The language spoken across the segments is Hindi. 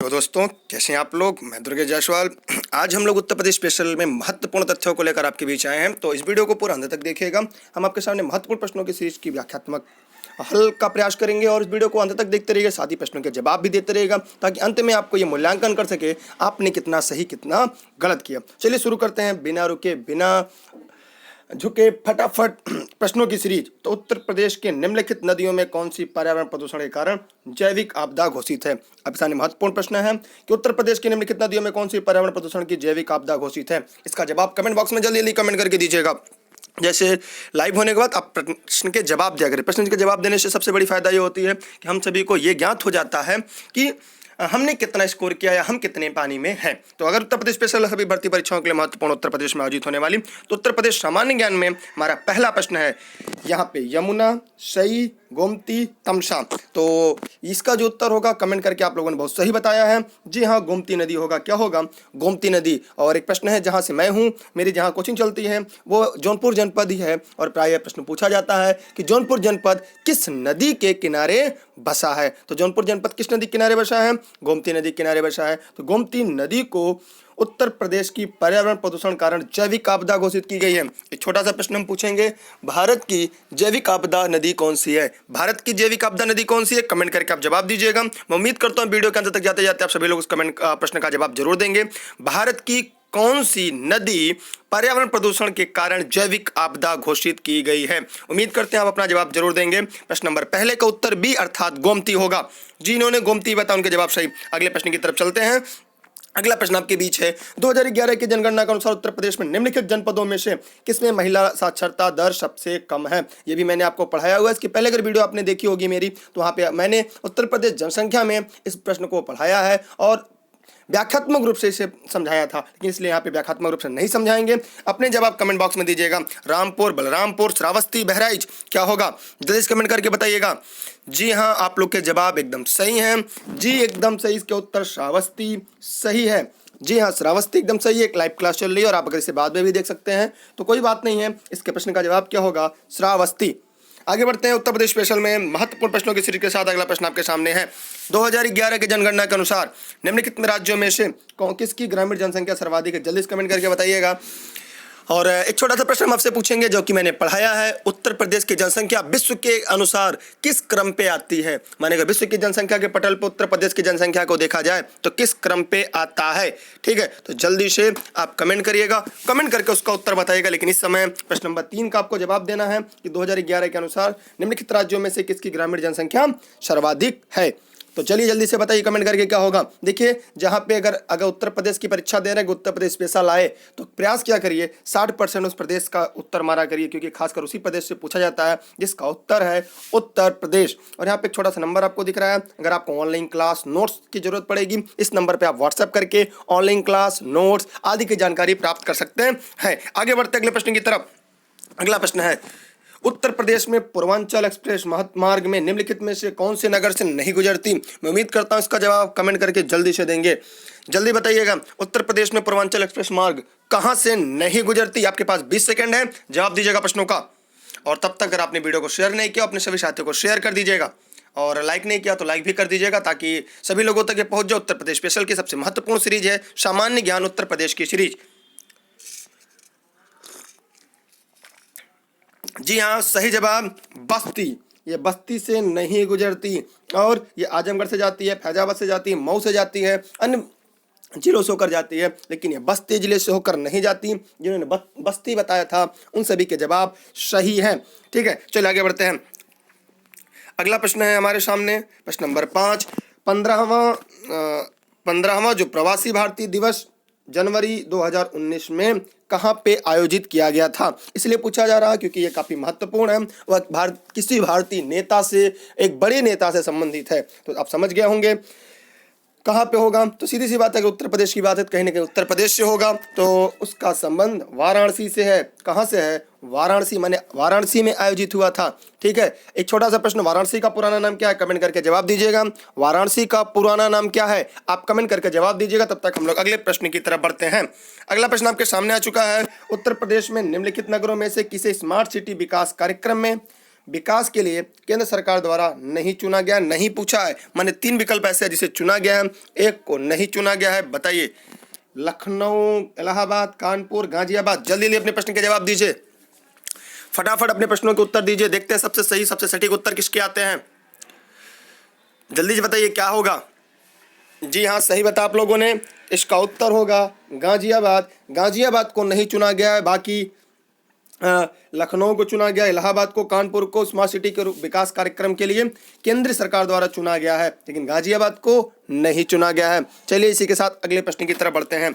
हेलो दोस्तों, कैसे हैं आप लोग। मैं दुर्गेश जायसवाल। आज हम लोग उत्तर प्रदेश स्पेशल में महत्वपूर्ण तथ्यों को लेकर आपके बीच आए हैं, तो इस वीडियो को पूरा अंत तक देखिएगा। हम आपके सामने महत्वपूर्ण प्रश्नों की सीरीज की व्याख्यात्मक हल का प्रयास करेंगे और इस वीडियो को अंत तक देखते रहिएगा, साथ ही प्रश्नों के जवाब भी देते रहिएगा, ताकि अंत में आपको ये मूल्यांकन कर सके आपने कितना सही कितना गलत किया। चलिए शुरू करते हैं बिना रुके बिना झुके फटाफट प्रश्नों की सीरीज। तो उत्तर प्रदेश के निम्नलिखित नदियों में कौन सी पर्यावरण प्रदूषण के कारण जैविक आपदा घोषित है। अब सामने महत्वपूर्ण प्रश्न है कि उत्तर प्रदेश की निम्नलिखित नदियों में कौन सी पर्यावरण प्रदूषण की जैविक आपदा घोषित है। इसका जवाब कमेंट बॉक्स में जल्दी जल्दी कमेंट करके दीजिएगा। जैसे लाइव होने के बाद आप प्रश्न के जवाब दिया करें। प्रश्न के जवाब देने से सबसे बड़ी फायदा ये होती है कि हम सभी को ये ज्ञात हो जाता है कि हमने कितना स्कोर किया या हम कितने पानी में हैं। तो अगर उत्तर प्रदेश स्पेशल सभी भर्ती परीक्षाओं के लिए महत्वपूर्ण उत्तर प्रदेश में आयोजित होने वाली, तो उत्तर प्रदेश सामान्य ज्ञान में हमारा पहला प्रश्न है यहाँ पे यमुना, सई, गोमती, तमसा। तो इसका जो उत्तर होगा कमेंट करके आप लोगों ने बहुत सही बताया है। जी हाँ, गोमती नदी होगा। क्या होगा? गोमती नदी। और एक प्रश्न है जहाँ से मैं हूँ, मेरी जहाँ कोचिंग चलती है वो जौनपुर जनपद ही है, और प्रायः प्रश्न पूछा जाता है कि जौनपुर जनपद किस नदी के किनारे बसा है। तो जौनपुर जनपद किस नदी किनारे बसा है? गोमती नदी किनारे बसा है। तो गोमती नदी को उत्तर प्रदेश की पर्यावरण प्रदूषण कारण जैविक आपदा घोषित की गई है। एक छोटा सा प्रश्न हम पूछेंगे, भारत की जैविक आपदा नदी कौन सी है? भारत की जैविक आपदा नदी कौन सी है? कमेंट करके आप जवाब दीजिएगा। मैं उम्मीद करता हूँ वीडियो के अंत तक जाते जाते आप सभी लोग उस कमेंट प्रश्न का जवाब जरूर देंगे। भारत की कौन सी नदी पर्यावरण प्रदूषण के कारण जैविक आपदा घोषित की गई है? उम्मीद करते हैं आप अपना जवाब जरूर देंगे। प्रश्न नंबर पहले का उत्तर बी अर्थात गोमती होगा। जी, इन्होंने गोमती बताया, उनके जवाब सही। अगले प्रश्न की तरफ चलते हैं। अगला प्रश्न आपके बीच है, 2011 की जनगणना के अनुसार उत्तर प्रदेश में निम्नलिखित जनपदों में से किसमें महिला साक्षरता दर सबसे कम है? ये भी मैंने आपको पढ़ाया हुआ है। इसकी पहले अगर वीडियो आपने देखी होगी मेरी, तो वहाँ पे मैंने उत्तर प्रदेश जनसंख्या में इस प्रश्न को पढ़ाया है और व्याख्यात्मक रूप से इसे समझाया था, लेकिन इसलिए यहाँ पे व्याख्यात्मक रूप से नहीं समझाएंगे। अपने जवाब कमेंट बॉक्स में दीजिएगा। रामपुर, बलरामपुर, श्रावस्ती, बहराइच, क्या होगा? जल्दी से कमेंट करके बताइएगा। जी हाँ, आप लोग के जवाब एकदम सही हैं। जी एकदम सही, इसके उत्तर श्रावस्ती सही है। जी हाँ, श्रावस्ती एकदम सही है। एक लाइव क्लास चल रही है और आप अगर इसे बाद में भी देख सकते हैं तो कोई बात नहीं है। इसके प्रश्न का जवाब क्या होगा? श्रावस्ती। आगे बढ़ते हैं उत्तर प्रदेश स्पेशल में महत्वपूर्ण प्रश्नों की सीरीज के साथ। अगला प्रश्न आपके सामने है, 2011 की जनगणना के अनुसार निम्नलिखित राज्यों में से किसकी ग्रामीण जनसंख्या सर्वाधिक है? जल्दी से कमेंट करके बताइएगा। और एक छोटा सा प्रश्न हम आपसे पूछेंगे जो कि मैंने पढ़ाया है, उत्तर प्रदेश की जनसंख्या विश्व के अनुसार किस क्रम पे आती है? माने अगर विश्व की जनसंख्या के पटल पर उत्तर प्रदेश की जनसंख्या को देखा जाए तो किस क्रम पे आता है? ठीक है, तो जल्दी से आप कमेंट करिएगा, कमेंट करके उसका उत्तर बताइएगा। लेकिन इस समय प्रश्न नंबर 3 का आपको जवाब देना है कि 2011 के अनुसार निम्नलिखित राज्यों में से किसकी ग्रामीण जनसंख्या सर्वाधिक है। तो चलिए जल्दी से बताइए कमेंट करके क्या होगा। देखिए, जहाँ पे अगर उत्तर प्रदेश की परीक्षा दे रहे हैं, उत्तर प्रदेश स्पेशल आए, तो प्रयास क्या करिए 60% उस प्रदेश का उत्तर मारा करिए, क्योंकि खासकर उसी प्रदेश से पूछा जाता है जिसका उत्तर है उत्तर प्रदेश। और यहाँ पे एक छोटा सा नंबर आपको दिख रहा है, अगर आपको ऑनलाइन क्लास नोट्स की जरूरत पड़ेगी, इस नंबर पर आप व्हाट्सएप करके ऑनलाइन क्लास नोट्स आदि की जानकारी प्राप्त कर सकते हैं। आगे बढ़ते अगले प्रश्न की तरफ। अगला प्रश्न है, उत्तर प्रदेश में पूर्वांचल एक्सप्रेस महामार्ग में निम्नलिखित में से कौन से नगर से नहीं गुजरती? मैं उम्मीद करता हूं इसका जवाब कमेंट करके जल्दी से देंगे। जल्दी बताइएगा, उत्तर प्रदेश में पूर्वांचल एक्सप्रेस मार्ग कहां से नहीं गुजरती? आपके पास 20 सेकंड है, जवाब दीजिएगा प्रश्नों का। और तब तक अगर आपने वीडियो को शेयर नहीं किया, अपने सभी साथियों को शेयर कर दीजिएगा, और लाइक नहीं किया तो लाइक भी कर दीजिएगा, ताकि सभी लोगों तक ये पहुंच जाए। उत्तर प्रदेश स्पेशल की सबसे महत्वपूर्ण सीरीज है सामान्य ज्ञान उत्तर प्रदेश की सीरीज। जी हाँ, सही जवाब बस्ती। ये बस्ती से नहीं गुजरती, और ये आजमगढ़ से जाती है, फैजाबाद से जाती है, मऊ से जाती है, अन्य जिलों से होकर जाती है, लेकिन ये बस्ती जिले से होकर नहीं जाती। जिन्होंने बस्ती बताया था उन सभी के जवाब सही हैं। ठीक है, चलिए आगे बढ़ते हैं। अगला प्रश्न है हमारे सामने, प्रश्न नंबर 5। 15वां जो प्रवासी भारतीय दिवस जनवरी 2019 में कहाँ पे आयोजित किया गया था? इसलिए पूछा जा रहा है क्योंकि ये काफ़ी महत्वपूर्ण है, वह किसी भारतीय नेता से, एक बड़े नेता से संबंधित है। तो आप समझ गए होंगे कहाँ पे होगा। तो सीधी सी बात है कि उत्तर प्रदेश की बात है, कहीं ना कहीं उत्तर प्रदेश से होगा। तो उसका संबंध वाराणसी से है। कहाँ से है? वाराणसी, माने वाराणसी में आयोजित हुआ था। ठीक है, एक छोटा सा प्रश्न, वाराणसी का पुराना नाम क्या है? कमेंट करके जवाब दीजिएगा। वाराणसी का पुराना नाम क्या है? आप कमेंट करके जवाब दीजिएगा। तब तक हम लोग अगले प्रश्न की तरफ बढ़ते हैं। अगला प्रश्न आपके सामने आ चुका है, उत्तर प्रदेश में निम्नलिखित नगरों में से किसे स्मार्ट सिटी विकास कार्यक्रम में विकास के लिए केंद्र सरकार द्वारा नहीं चुना गया? नहीं पूछा है, माने 3 विकल्प ऐसे हैं जिसे चुना गया है, एक को नहीं चुना गया है। बताइए, लखनऊ, इलाहाबाद, कानपुर, गाजियाबाद। जल्दी जल्दी अपने प्रश्न के जवाब दीजिए, फटाफट अपने प्रश्नों के उत्तर दीजिए। देखते हैं सबसे सही सबसे सटीक उत्तर किसके आते हैं। जल्दी से बताइए क्या होगा। जी हाँ, सही बता आप लोगों ने। इसका उत्तर होगा गाजियाबाद। गाजियाबाद को नहीं चुना गया है, बाकी लखनऊ को चुना गया, इलाहाबाद को, कानपुर को स्मार्ट सिटी के विकास कार्यक्रम के लिए केंद्र सरकार द्वारा चुना गया है, लेकिन गाजियाबाद को नहीं चुना गया है। चलिए इसी के साथ अगले प्रश्न की तरफ बढ़ते हैं।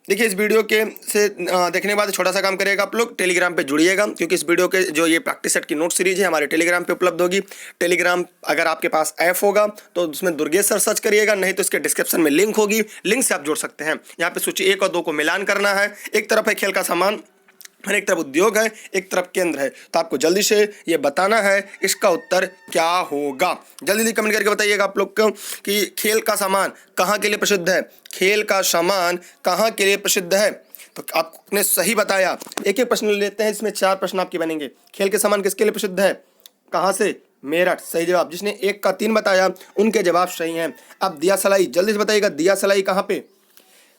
देखिए, इस वीडियो के से देखने के बाद छोटा सा काम करिएगा, आप लोग टेलीग्राम पे जुड़िएगा, क्योंकि इस वीडियो के जो ये प्रैक्टिस सेट की नोट सीरीज है हमारे टेलीग्राम पे उपलब्ध होगी। टेलीग्राम अगर आपके पास ऐप होगा तो उसमें दुर्गेश सर सर्च करिएगा, नहीं तो इसके डिस्क्रिप्शन में लिंक होगी, लिंक से आप जुड़ सकते हैं। यहाँ पे सूची 1 और 2 को मिलान करना है। एक तरफ है खेल का सामान, एक तरफ उद्योग है, एक तरफ केंद्र है, तो आपको जल्दी से ये बताना है इसका उत्तर क्या होगा। जल्दी जल्दी कमेंट करके बताइएगा आप लोग को कि खेल का सामान कहाँ के लिए प्रसिद्ध है, खेल का सामान कहाँ के लिए प्रसिद्ध है। तो आपने सही बताया। एक एक प्रश्न लेते हैं, इसमें 4 प्रश्न आपके बनेंगे। खेल के सामान किसके लिए प्रसिद्ध है, कहाँ से, मेरठ। सही जवाब। जिसने 1 का 3 बताया उनके जवाब सही हैं। अब दिया सलाई, जल्दी से बताइएगा दिया सलाई कहाँ पे,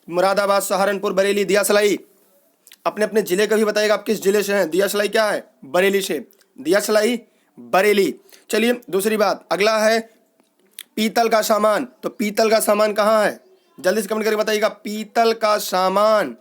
मुरादाबाद, सहारनपुर, बरेली। दिया सलाई अपने अपने जिले का भी बताइएगा, आप किस जिले से हैं। दिया सलाई क्या है, बरेली से। दिया सलाई बरेली। चलिए दूसरी बात, अगला है पीतल का सामान। तो पीतल का सामान कहाँ है, जल्दी से कमेंट करके बताइएगा। पीतल का सामान,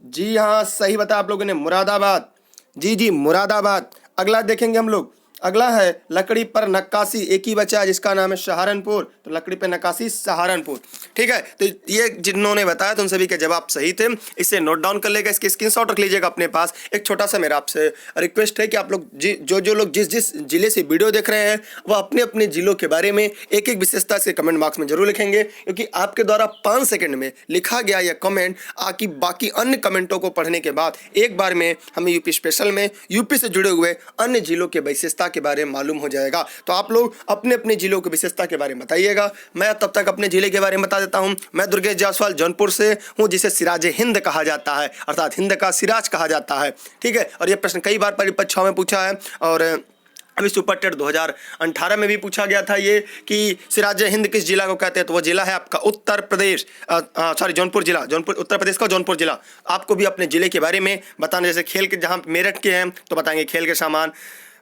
जी हाँ सही बताया आप लोगों ने, मुरादाबाद। जी जी मुरादाबाद। अगला देखेंगे हम लोग, अगला है लकड़ी पर नक्काशी, एक ही बचा है जिसका नाम है सहारनपुर। तो लकड़ी पर नक्काशी सहारनपुर। ठीक है, तो ये जिन्होंने बताया तो उन सभी के जवाब सही थे। इसे नोट डाउन कर लेगा, इसके स्क्रीनशॉट रख लीजिएगा अपने पास। एक छोटा सा मेरा आपसे रिक्वेस्ट है कि आप लोग जो लोग जिस जिस जिले से वीडियो देख रहे हैं वो अपने अपने जिलों के बारे में एक एक विशेषता से कमेंट बॉक्स में जरूर लिखेंगे, क्योंकि आपके द्वारा 5 सेकंड में लिखा गया यह कमेंट आकि बाकी अन्य कमेंटों को पढ़ने के बाद एक बार में हमें यूपी स्पेशल में यूपी से जुड़े हुए अन्य जिलों के विशेषता के बारे में मालूम हो जाएगा। तो आप लोग अपने अपने जिलों की विशेषता के बारे में बताइएगा। मैं तब तक अपने जिले के बारे में बता देता हूं। मैं दुर्गेश जायसवाल जौनपुर से हूं, जिसे सिराज हिंद कहा जाता है, अर्थात हिंद का सिराज कहा जाता है। ठीक है, और यह प्रश्न कई बार परीक्षाओं में पूछा है, और अभी सुपर टेट 2018 में भी पूछा गया था ये कि सिराज हिंद किस जिला को कहते हैं। तो वो जिला है आपका उत्तर प्रदेश, जौनपुर जिला, जौनपुर उत्तर प्रदेश का जौनपुर जिला। आपको भी अपने जिले के बारे में बताना, जैसे खेल के जहाँ मेरठ के हैं तो बताएंगे खेल के सामान,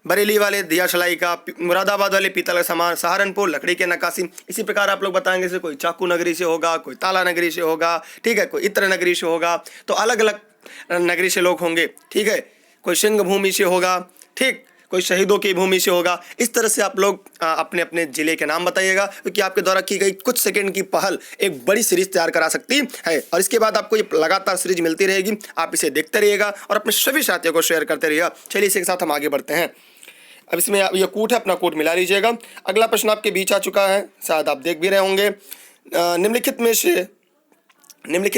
बरेली वाले दिया सलाई का, मुरादाबाद वाले पीतल का सामान, सहारनपुर लकड़ी के नक्काशी। इसी प्रकार आप लोग बताएंगे, जैसे कोई चाकू नगरी से होगा, कोई ताला नगरी से होगा, ठीक है, कोई इत्र नगरी से होगा, तो अलग अलग नगरी से लोग होंगे। ठीक है, कोई सिंह भूमि से होगा, ठीक, कोई शहीदों की भूमि से होगा। इस तरह से आप लोग अपने अपने जिले के नाम बताइएगा, क्योंकि आपके द्वारा की गई कुछ सेकंड की पहल एक बड़ी सीरीज तैयार करा सकती है। और इसके बाद आपको ये लगातार सीरीज मिलती रहेगी, आप इसे देखते रहिएगा और अपने सभी साथियों को शेयर करते रहिएगा। चलिए इसी के साथ हम आगे बढ़ते हैं। अब इसमें ये कूट है, अपना कूट मिला लीजिएगा। अगला प्रश्न आपके बीच आ चुका है, शायद आप देख भी रहे होंगे। निम्नलिखित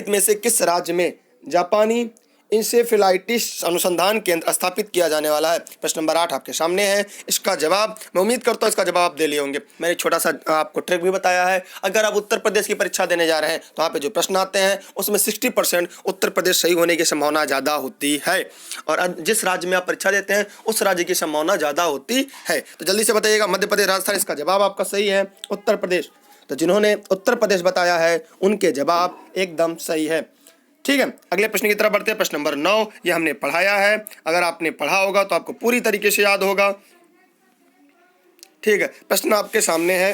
में से किस राज्य में जापानी इंसेफेलाइटिस अनुसंधान केंद्र स्थापित किया जाने वाला है। प्रश्न नंबर 8 आपके सामने है। इसका जवाब मैं उम्मीद करता हूँ इसका जवाब आप दे लिए होंगे। मैंने छोटा सा आपको ट्रिक भी बताया है। अगर आप उत्तर प्रदेश की परीक्षा देने जा रहे हैं तो वहाँ पे जो प्रश्न आते हैं उसमें 60% उत्तर प्रदेश सही होने की संभावना ज़्यादा होती है, और जिस राज्य में आप परीक्षा देते हैं उस राज्य की संभावना ज़्यादा होती है। तो जल्दी से बताइएगा, मध्य प्रदेश, राजस्थान। इसका जवाब आपका सही है उत्तर प्रदेश। तो जिन्होंने उत्तर प्रदेश बताया है उनके जवाब एकदम सही है। ठीक है, अगले प्रश्न की तरफ बढ़ते हैं। प्रश्न नंबर 9 ये हमने पढ़ाया है, अगर आपने पढ़ा होगा तो आपको पूरी तरीके से याद होगा। ठीक है, प्रश्न आपके सामने है।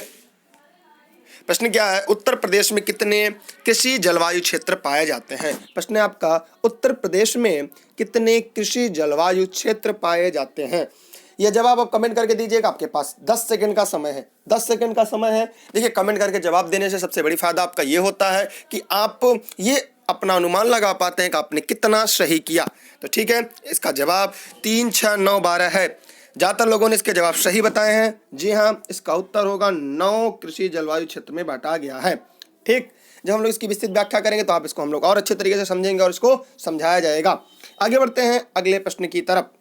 प्रश्न क्या है, उत्तर प्रदेश में कितने कृषि जलवायु क्षेत्र पाए जाते हैं। प्रश्न है आपका, उत्तर प्रदेश में कितने कृषि जलवायु क्षेत्र पाए जाते हैं। यह जवाब आप कमेंट करके दीजिएगा, आपके पास 10 सेकंड का समय है। 10 सेकंड का समय है। देखिए, कमेंट करके जवाब देने से सबसे बड़ी फायदा आपका ये होता है कि आप ये अपना अनुमान लगा पाते हैं कि आपने कितना सही किया। तो ठीक है, इसका जवाब 3, 6, 9, 12 है। ज़्यादातर लोगों ने इसके जवाब सही बताए हैं। जी हाँ, इसका उत्तर होगा 9 कृषि जलवायु क्षेत्र में बांटा गया है। ठीक, जब हम लोग इसकी विस्तृत व्याख्या करेंगे तो आप इसको हम लोग और अच्छे तरीके से समझेंगे और इसको समझाया जाएगा। आगे बढ़ते हैं अगले प्रश्न की तरफ।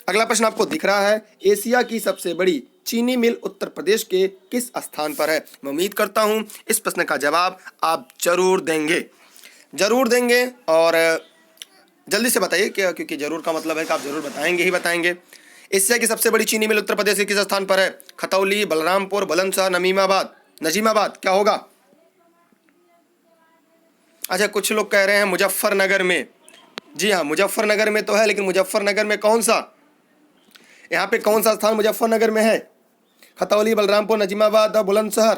अगला प्रश्न आपको दिख रहा है, एशिया की सबसे बड़ी चीनी मिल उत्तर प्रदेश के किस स्थान पर है। मैं उम्मीद करता हूँ इस प्रश्न का जवाब आप जरूर देंगे, और जल्दी से बताइए, क्योंकि जरूर का मतलब है कि आप जरूर बताएंगे ही बताएंगे। एशिया की सबसे बड़ी चीनी मिल उत्तर प्रदेश के किस स्थान पर है? खतौली, बलरामपुर, बुलंदशहर, नजीमाबाद क्या होगा? अच्छा, कुछ लोग कह रहे हैं मुजफ्फरनगर में। जी हाँ, मुजफ्फरनगर में तो है, लेकिन मुजफ्फरनगर में कौन सा, यहाँ पे कौन सा स्थान मुजफ्फरनगर में है? खतौली, बलरामपुर, नजीमाबाद और बुलंदशहर।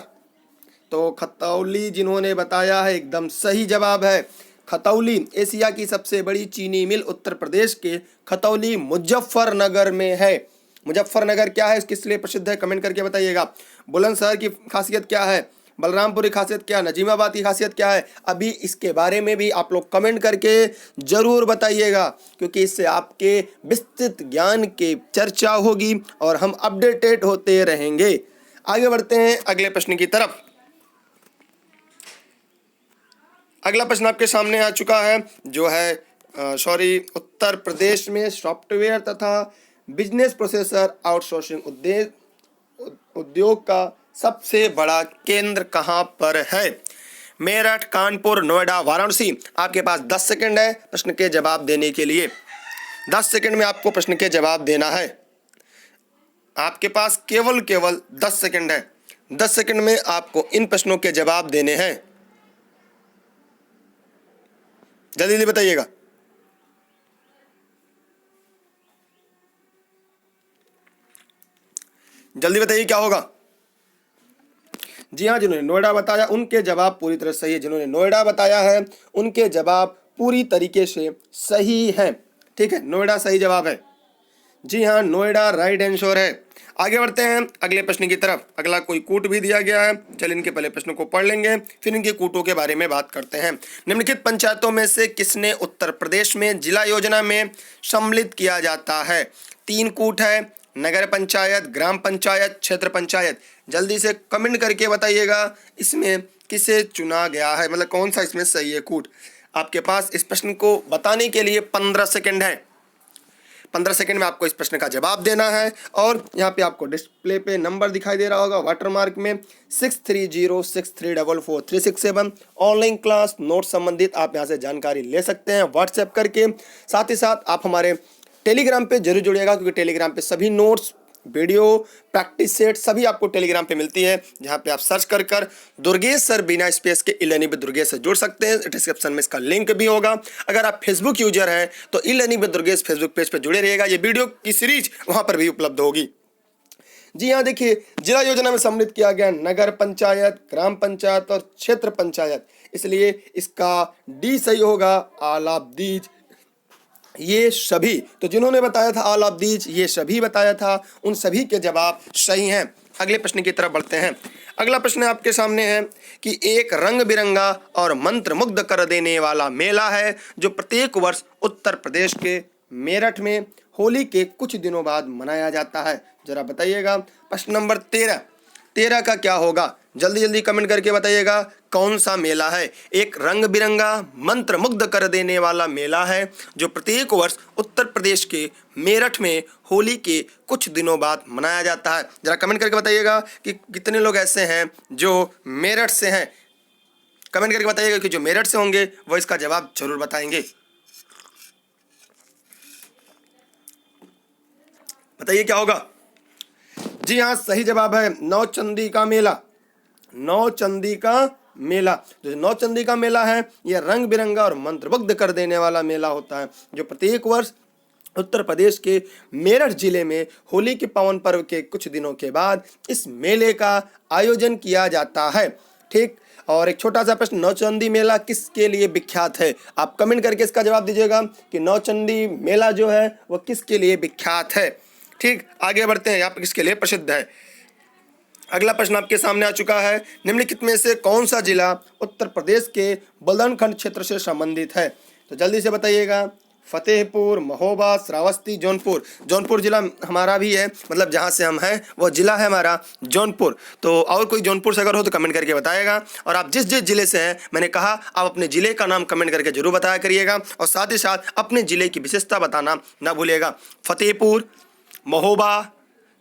तो खतौली जिन्होंने बताया है एकदम सही जवाब है। खतौली एशिया की सबसे बड़ी चीनी मिल उत्तर प्रदेश के खतौली मुजफ्फरनगर में है। मुजफ्फरनगर क्या है, किस लिए प्रसिद्ध है, कमेंट करके बताइएगा। बुलंदशहर की खासियत क्या है, बलरामपुर की खासियत क्या है, नजीमाबाद की खासियत क्या है, अभी इसके बारे में भी आप लोग कमेंट करके जरूर बताइएगा, क्योंकि इससे आपके विस्तृत ज्ञान की चर्चा होगी और हम अपडेटेड होते रहेंगे। आगे बढ़ते हैं अगले प्रश्न की तरफ। अगला प्रश्न आपके सामने आ चुका है, जो है उत्तर प्रदेश में सॉफ्टवेयर तथा बिजनेस प्रोसेसर आउटसोर्सिंग उद्योग का सबसे बड़ा केंद्र कहां पर है? मेरठ, कानपुर, नोएडा, वाराणसी। आपके पास 10 सेकंड है प्रश्न के जवाब देने के लिए। 10 सेकंड में आपको प्रश्न के जवाब देना है। आपके पास केवल 10 सेकंड है। 10 सेकंड में आपको इन प्रश्नों के जवाब देने हैं। जल्दी जल्दी बताइएगा। जल्दी बताइए क्या होगा। जी हाँ, जिन्होंने नोएडा बताया उनके जवाब पूरी तरह सही है। जिन्होंने नोएडा बताया है उनके जवाब पूरी तरीके से सही है। ठीक है, नोएडा सही जवाब है। जी हाँ, नोएडा राइट आंसर है। आगे बढ़ते हैं अगले प्रश्न की तरफ। अगला कोई कूट भी दिया गया है। चलिए इनके पहले प्रश्न को पढ़ लेंगे, फिर इनके कूटों के बारे में बात करते हैं। निम्नलिखित पंचायतों में से किसने उत्तर प्रदेश में जिला योजना में सम्मिलित किया जाता है? 3 कूट है, नगर पंचायत, ग्राम पंचायत, क्षेत्र पंचायत। जल्दी से कमेंट करके बताइएगा इसमें किसे चुना गया है, मतलब कौन सा इसमें सही है कूट। आपके पास इस प्रश्न को बताने के लिए 15 सेकंड है। 15 सेकंड में आपको इस प्रश्न का जवाब देना है। और यहाँ पे आपको डिस्प्ले पे नंबर दिखाई दे रहा होगा वाटरमार्क में 6306344367। ऑनलाइन क्लास नोट संबंधित आप यहाँ से जानकारी ले सकते हैं व्हाट्सएप करके। साथ ही साथ आप हमारे टेलीग्राम पे जरूर जुड़िएगा, क्योंकि टेलीग्राम पे सभी नोट्स, वीडियो, प्रैक्टिस सेट सभी आपको टेलीग्राम पे मिलती है, जहां पे आप सर्च कर दुर्गेश सर बिना स्पेस के ई लर्निंग विद दुर्गेश से जुड़ सकते हैं। डिस्क्रिप्शन में इसका लिंक भी होगा। अगर आप फेसबुक यूजर हैं तो e learning with Durgesh Facebook page पे जुड़े रहिएगा। ये वीडियो की सीरीज वहां पर भी उपलब्ध होगी। जी हाँ, देखिए जिला योजना में सम्मिलित किया गया नगर पंचायत, ग्राम पंचायत और क्षेत्र पंचायत, इसलिए इसका डी सही होगा, ऑल ऑफ दीज, ये सभी। तो जिन्होंने बताया था ऑल ऑफ दीज, ये सभी बताया था, उन सभी के जवाब सही हैं। अगले प्रश्न की तरफ बढ़ते हैं। अगला प्रश्न आपके सामने है कि एक रंग बिरंगा और मंत्र मुग्ध कर देने वाला मेला है जो प्रत्येक वर्ष उत्तर प्रदेश के मेरठ में होली के कुछ दिनों बाद मनाया जाता है। जरा बताइएगा। प्रश्न नंबर 13 का क्या होगा? जल्दी जल्दी कमेंट करके बताइएगा कौन सा मेला है। एक रंग बिरंगा मंत्र मुग्ध कर देने वाला मेला है जो प्रत्येक वर्ष उत्तर प्रदेश के मेरठ में होली के कुछ दिनों बाद मनाया जाता है। जरा कमेंट करके बताइएगा कि कितने लोग ऐसे हैं जो मेरठ से हैं। कमेंट करके बताइएगा कि जो मेरठ से होंगे वो इसका जवाब जरूर बताएंगे। बताइए क्या होगा। जी हाँ, सही जवाब है नौचंदी का मेला। नौचंदी का मेला, जो नौचंदी का मेला है, यह रंग बिरंगा और मंत्रमुग्ध कर देने वाला मेला होता है जो प्रत्येक वर्ष उत्तर प्रदेश के मेरठ जिले में होली के पावन पर्व के कुछ दिनों के बाद इस मेले का आयोजन किया जाता है। ठीक, और एक छोटा सा प्रश्न, नौचंदी मेला किसके लिए विख्यात है? आप कमेंट करके इसका जवाब दीजिएगा कि नौचंदी मेला जो है वह किसके लिए विख्यात है। ठीक, आगे बढ़ते हैं, यहाँ पर किसके लिए प्रसिद्ध है। अगला प्रश्न आपके सामने आ चुका है। निम्नलिखित में से कौन सा जिला उत्तर प्रदेश के बुंदेलखंड क्षेत्र से संबंधित है? तो जल्दी से बताइएगा। फतेहपुर, महोबा, श्रावस्ती, जौनपुर। जौनपुर जिला हमारा भी है, मतलब जहाँ से हम हैं वो जिला है हमारा जौनपुर। तो और कोई जौनपुर से अगर हो तो कमेंट करके बताएगा। और आप जिस जिस जिले से हैं, मैंने कहा आप अपने जिले का नाम कमेंट करके जरूर बताया करिएगा, और साथ ही साथ अपने जिले की विशेषता बताना ना भूलिएगा। फतेहपुर, महोबा,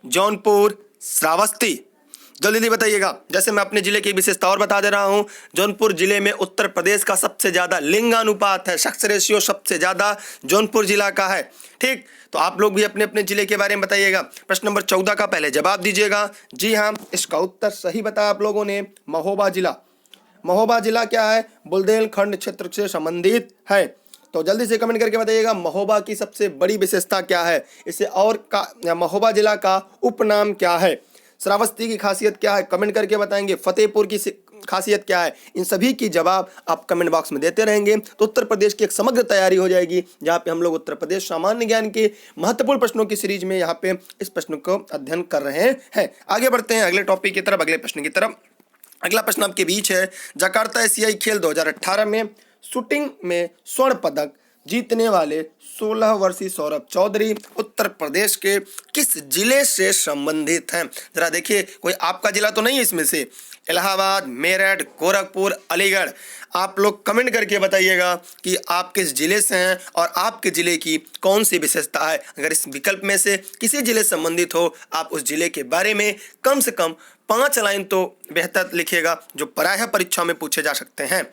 जौनपुर, श्रावस्ती, जल्दी जल्दी बताइएगा। जैसे मैं अपने जिले की विशेषता और बता दे रहा हूँ, जौनपुर जिले में उत्तर प्रदेश का सबसे ज़्यादा लिंगानुपात है, सेक्स रेशियो सबसे ज़्यादा जौनपुर जिला का है। ठीक, तो आप लोग भी अपने अपने जिले के बारे में बताइएगा। प्रश्न नंबर 14 का पहले जवाब दीजिएगा। जी हाँ, इसका उत्तर सही बताया आप लोगों ने, महोबा जिला। महोबा जिला क्या है? बुंदेलखंड क्षेत्र से संबंधित है। तो जल्दी से कमेंट करके बताइएगा महोबा की सबसे बड़ी विशेषता क्या है, इसे और का महोबा जिला का उपनाम क्या है, श्रावस्ती की खासियत क्या है, कमेंट करके बताएंगे। फतेहपुर की खासियत क्या है, इन सभी की जवाब आप कमेंट बॉक्स में देते रहेंगे तो उत्तर प्रदेश की एक समग्र तैयारी हो जाएगी, जहाँ पे हम लोग उत्तर प्रदेश सामान्य ज्ञान के महत्वपूर्ण प्रश्नों की सीरीज में यहाँ पे इस प्रश्न को अध्ययन कर रहे हैं। आगे बढ़ते हैं अगले टॉपिक की तरफ, अगले प्रश्न की तरफ। अगला प्रश्न आपके बीच है, जकार्ता एशियाई खेल 2018 में शूटिंग में स्वर्ण पदक जीतने वाले 16 वर्षीय सौरभ चौधरी उत्तर प्रदेश के किस जिले से संबंधित हैं? जरा देखिए, कोई आपका जिला तो नहीं है इसमें से? इलाहाबाद, मेरठ, गोरखपुर, अलीगढ़। आप लोग कमेंट करके बताइएगा कि आप किस जिले से हैं और आपके जिले की कौन सी विशेषता है। अगर इस विकल्प में से किसी जिले से संबंधित हो, आप उस जिले के बारे में कम से कम 5 लाइन तो बेहतर लिखिएगा, जो प्रायः परीक्षा में पूछे जा सकते हैं।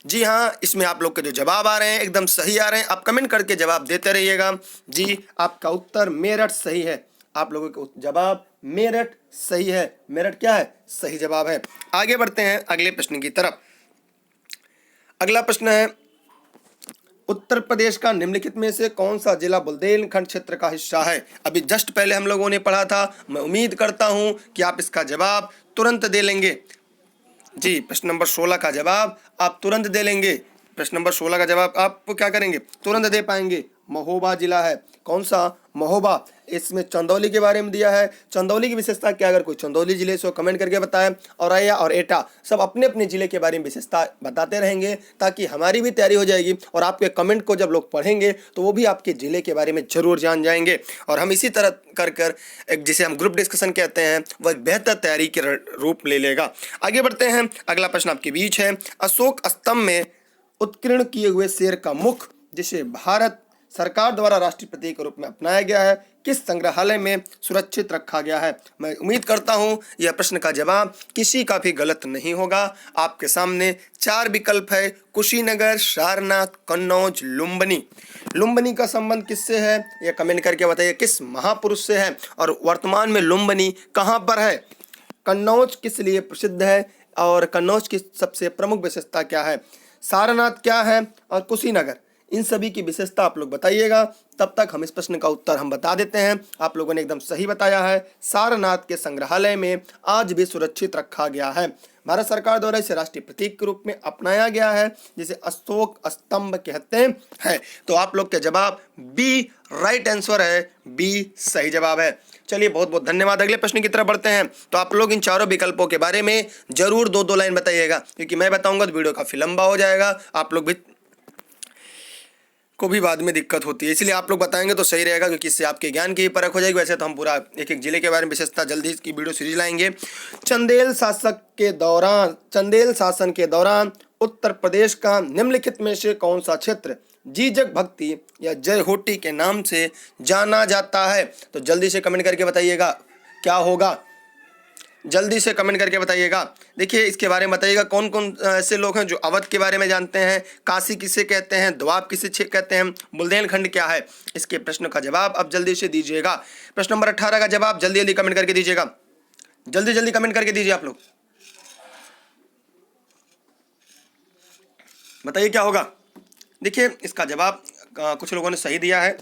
जी हाँ, इसमें आप लोग के जो जवाब आ रहे हैं एकदम सही आ रहे हैं, आप कमेंट करके जवाब देते रहिएगा। जी, आपका उत्तर मेरठ सही है। आप लोगों का जवाब मेरठ सही है। मेरठ क्या है? सही जवाब है। आगे बढ़ते हैं अगले प्रश्न की तरफ। अगला प्रश्न है, उत्तर प्रदेश का निम्नलिखित में से कौन सा जिला बुंदेलखंड क्षेत्र का हिस्सा है? अभी जस्ट पहले हम लोगों ने पढ़ा था। मैं उम्मीद करता हूं कि आप इसका जवाब तुरंत दे लेंगे। जी, प्रश्न नंबर 16 का जवाब आप तुरंत दे लेंगे। प्रश्न नंबर 16 का जवाब आप क्या करेंगे? तुरंत दे पाएंगे। महोबा जिला है। कौन सा? महोबा। इसमें चंदौली के बारे में दिया है। चंदौली की विशेषता क्या, अगर कोई चंदौली जिले से कमेंट करके बताए। औरैया और एटा सब अपने अपने जिले के बारे में विशेषता बताते रहेंगे, ताकि हमारी भी तैयारी हो जाएगी और आपके कमेंट को जब लोग पढ़ेंगे तो वो भी आपके जिले के बारे में जरूर जान जाएंगे। और हम इसी तरह कर एक जिसे हम ग्रुप डिस्कशन कहते हैं, वह एक बेहतर तैयारी के रूप ले लेगा। आगे बढ़ते हैं। अगला प्रश्न आपके बीच है, अशोक स्तंभ में उत्कीर्ण किए हुए शेर का मुख, जिसे भारत सरकार द्वारा राष्ट्रीय प्रतीक के रूप में अपनाया गया है, किस संग्रहालय में सुरक्षित रखा गया है? मैं उम्मीद करता हूं यह प्रश्न का जवाब किसी का भी गलत नहीं होगा। आपके सामने 4 विकल्प है, कुशीनगर, सारनाथ, कन्नौज, लुम्बिनी। लुम्बिनी का संबंध किससे है, यह कमेंट करके बताइए। किस महापुरुष से है और वर्तमान में लुम्बिनी कहाँ पर है? कन्नौज किस लिए प्रसिद्ध है और कन्नौज की सबसे प्रमुख विशेषता क्या है? सारनाथ क्या है और कुशीनगर, इन सभी की विशेषता आप लोग बताइएगा। तब तक हम इस प्रश्न का उत्तर हम बता देते हैं। आप लोगों ने एकदम सही बताया है। सारनाथ के संग्रहालय में आज भी सुरक्षित रखा गया है। भारत सरकार द्वारा इसे राष्ट्रीय प्रतीक के रूप में अपनाया गया है, जिसे अशोक स्तंभ कहते हैं। तो आप लोग के जवाब बी राइट आंसर है। बी सही जवाब है। चलिए, बहुत बहुत धन्यवाद। अगले प्रश्न की तरफ बढ़ते हैं। तो आप लोग इन चारों विकल्पों के बारे में जरूर 2-2 लाइन बताइएगा, क्योंकि मैं बताऊंगा तो वीडियो काफी लंबा हो जाएगा, आप लोग भी को भी बाद में दिक्कत होती है, इसलिए आप लोग बताएंगे तो सही रहेगा, क्योंकि इससे आपके ज्ञान की परख हो जाएगी। वैसे तो हम पूरा एक एक जिले के बारे में विशेषता जल्दी की वीडियो सीरीज लाएंगे। चंदेल शासन के दौरान उत्तर प्रदेश का निम्नलिखित में से कौन सा क्षेत्र जीजक भक्ति या जय होटी के नाम से जाना जाता है? तो जल्दी से कमेंट करके बताइएगा क्या होगा। जल्दी से कमेंट करके बताइएगा। देखिए, इसके बारे में बताइएगा कौन कौन ऐसे लोग हैं जो अवध के बारे में जानते हैं, काशी किसे कहते हैं, दोआब किसे कहते हैं, बुंदेलखंड क्या है? इसके प्रश्न का जवाब अब जल्दी से दीजिएगा। प्रश्न नंबर 18 का जवाब जल्दी जल्दी कमेंट करके दीजिएगा। जल्दी जल्दी कमेंट करके दीजिए। आप लोग बताइए क्या होगा। देखिए, इसका जवाब कुछ लोगों ने सही दिया है।